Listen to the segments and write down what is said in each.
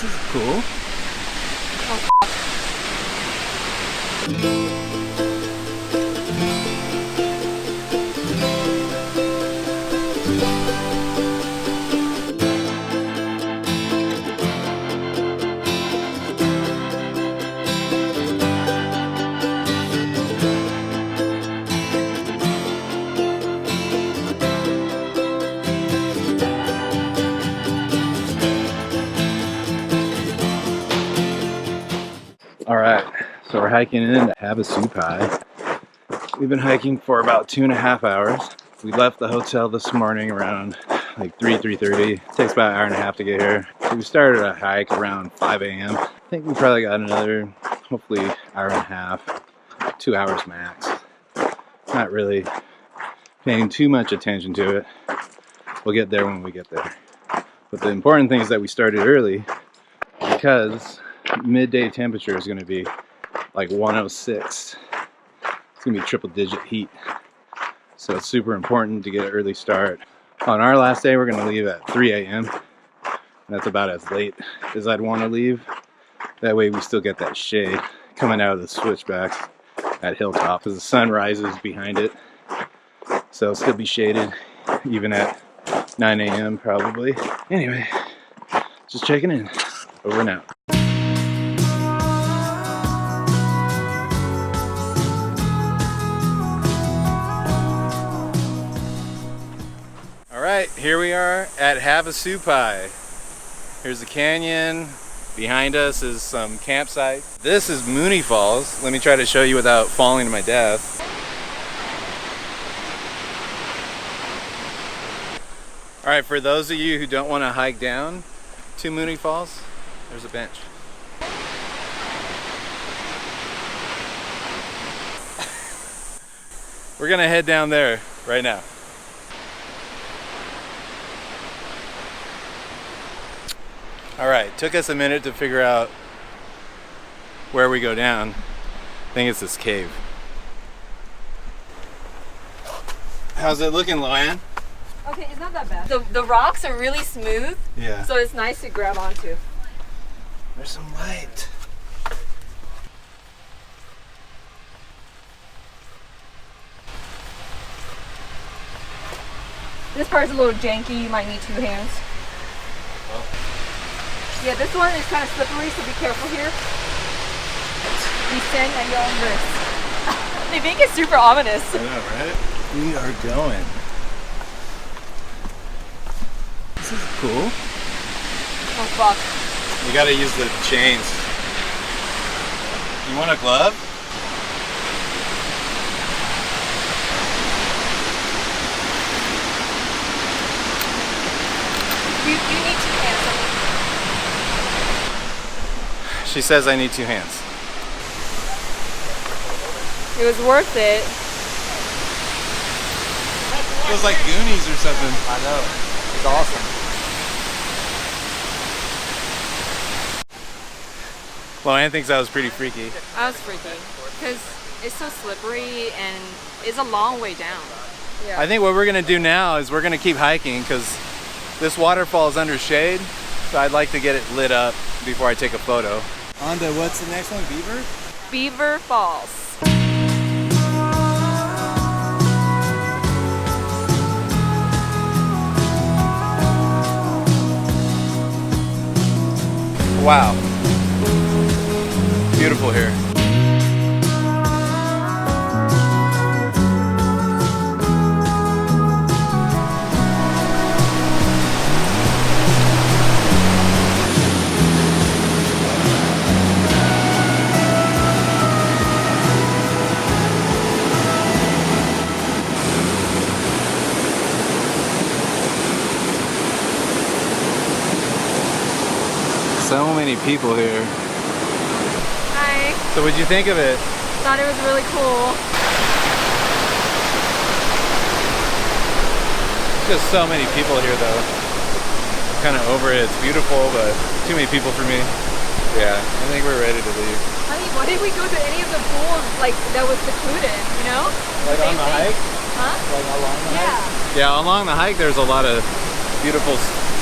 This is cool. All right, so we're hiking into Havasupai. We've been hiking for about 2.5 hours. We left the hotel this morning around like 3:30. It takes about an hour and a half to get here. So we started a hike around 5 a.m. I think we probably got another, hopefully, hour and a half, 2 hours max. Not really paying too much attention to it. We'll get there when we get there. But the important thing is that we started early because midday temperature is going to be like 106. It's going to be triple digit heat. So it's super important to get an early start. On our last day, we're going to leave at 3 a.m. That's about as late as I'd want to leave. That way we still get that shade coming out of the switchbacks at Hilltop because the sun rises behind it. So it'll still be shaded even at 9 a.m. probably. Anyway, just checking in. Over and out. Alright, here we are at Havasupai. Here's the canyon. Behind us is some campsite. This is Mooney Falls. Let me try to show you without falling to my death. Alright, for those of you who don't want to hike down to Mooney Falls, there's a bench. We're gonna head down there right now. Alright, took us a minute to figure out where we go down. I think it's this cave. How's it looking, Loanne? Okay, it's not that bad. The rocks are really smooth, yeah. So it's nice to grab onto. There's some light. This part's a little janky, you might need 2 hands. Oh. Yeah, this one is kind of slippery, so be careful here. Descend at your own risk. They make it super ominous. I know, right? We are going. This is cool. Oh fuck. You gotta use the chains. You want a glove? You need 2 hands. She says I need 2 hands. It was worth it. Feels like Goonies or something. I know. It's awesome. Loanne thinks that was pretty freaky. I was freaky because it's so slippery and it's a long way down. Yeah. I think what we're gonna do now is we're gonna keep hiking because this waterfall is under shade, so I'd like to get it lit up before I take a photo. On to what's the next one? Beaver? Beaver Falls. Wow. Beautiful here. So many people here. Hi. So what'd you think of it? Thought it was really cool. Just so many people here though. I'm kind of over it. It's beautiful, but too many people for me. Yeah, I think we're ready to leave. I mean, why did we go to any of the pools like that was secluded, you know? Like on the hike? Huh? Like along the Yeah. hike? Yeah, along the hike there's a lot of beautiful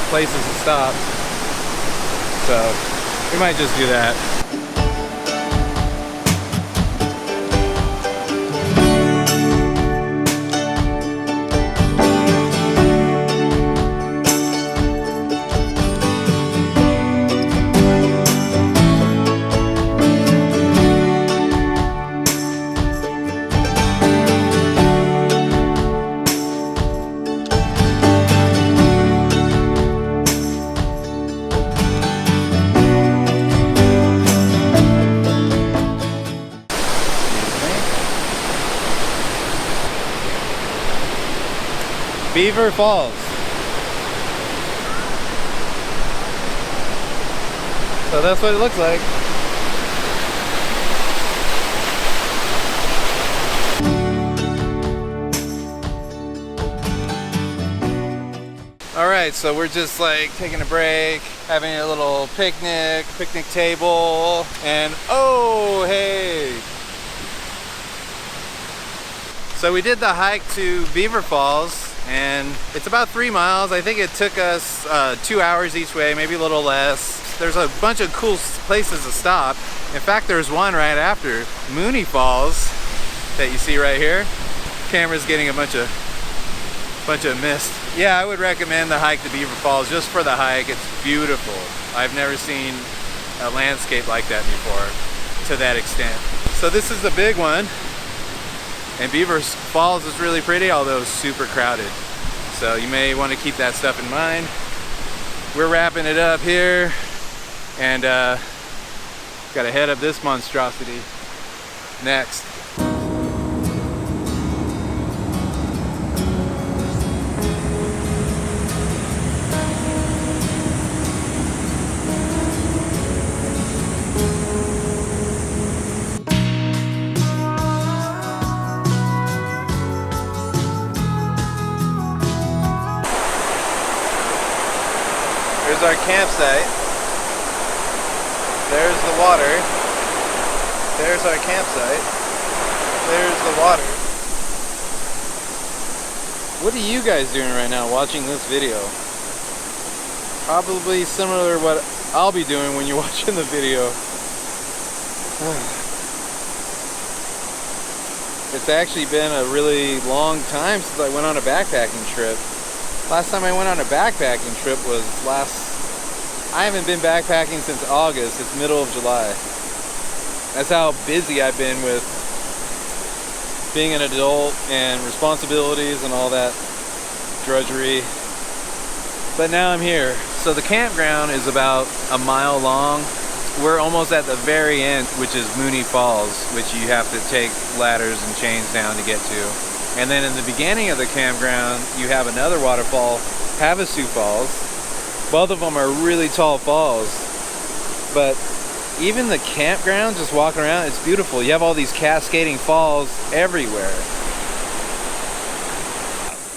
places to stop. So we might just do that. Beaver Falls. So that's what it looks like. All right, so we're just like taking a break, having a little picnic table, and oh, hey. So we did the hike to Beaver Falls, and it's about 3 miles. I think it took us 2 hours each way, maybe a little less. There's a bunch of cool places to stop. In fact, there's one right after, Mooney Falls, that you see right here. Camera's getting a bunch of mist. Yeah, I would recommend the hike to Beaver Falls just for the hike. It's beautiful. I've never seen a landscape like that before to that extent. So this is the big one. And Beaver Falls is really pretty, although it's super crowded. So you may want to keep that stuff in mind. We're wrapping it up here, and gotta head up this monstrosity next. Here's our campsite. There's the water. There's our campsite. There's the water. What are you guys doing right now watching this video? Probably similar to what I'll be doing when you're watching the video. It's actually been a really long time since I went on a backpacking trip. Last time I went on a backpacking trip was I haven't been backpacking since August. It's middle of July. That's how busy I've been with being an adult and responsibilities and all that drudgery. But now I'm here. So the campground is about a mile long. We're almost at the very end, which is Mooney Falls, which you have to take ladders and chains down to get to. And then in the beginning of the campground, you have another waterfall, Havasu Falls. Both of them are really tall falls. But even the campground, just walking around, it's beautiful. You have all these cascading falls everywhere.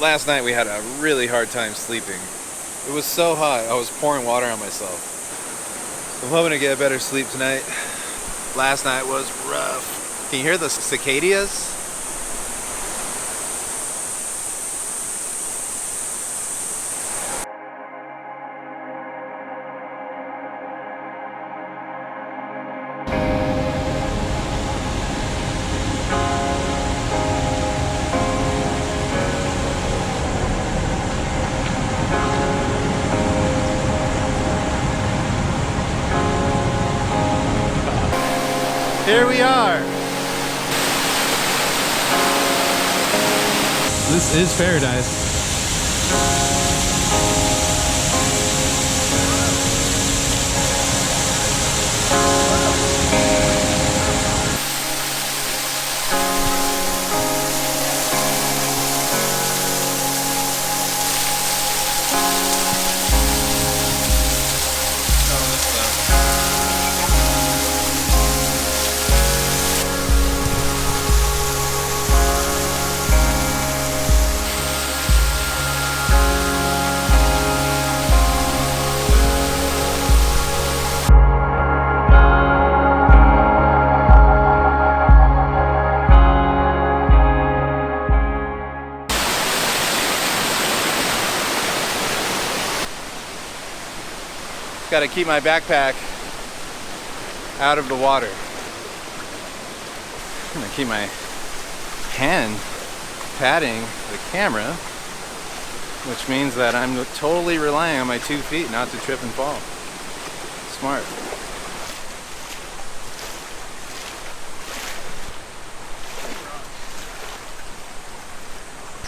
Last night we had a really hard time sleeping. It was so hot, I was pouring water on myself. I'm hoping to get a better sleep tonight. Last night was rough. Can you hear the cicadas? Here we are. This is paradise. Got to keep my backpack out of the water. I'm gonna keep my hand patting the camera, which means that I'm totally relying on my 2 feet not to trip and fall. Smart.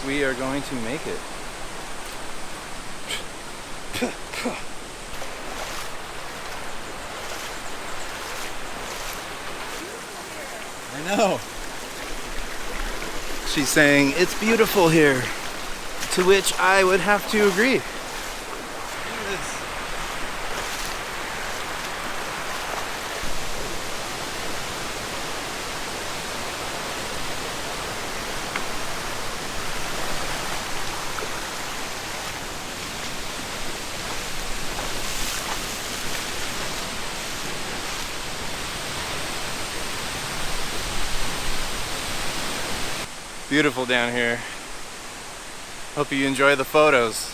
We are going to make it. I know. She's saying, it's beautiful here. To which I would have to agree. Beautiful down here. Hope you enjoy the photos.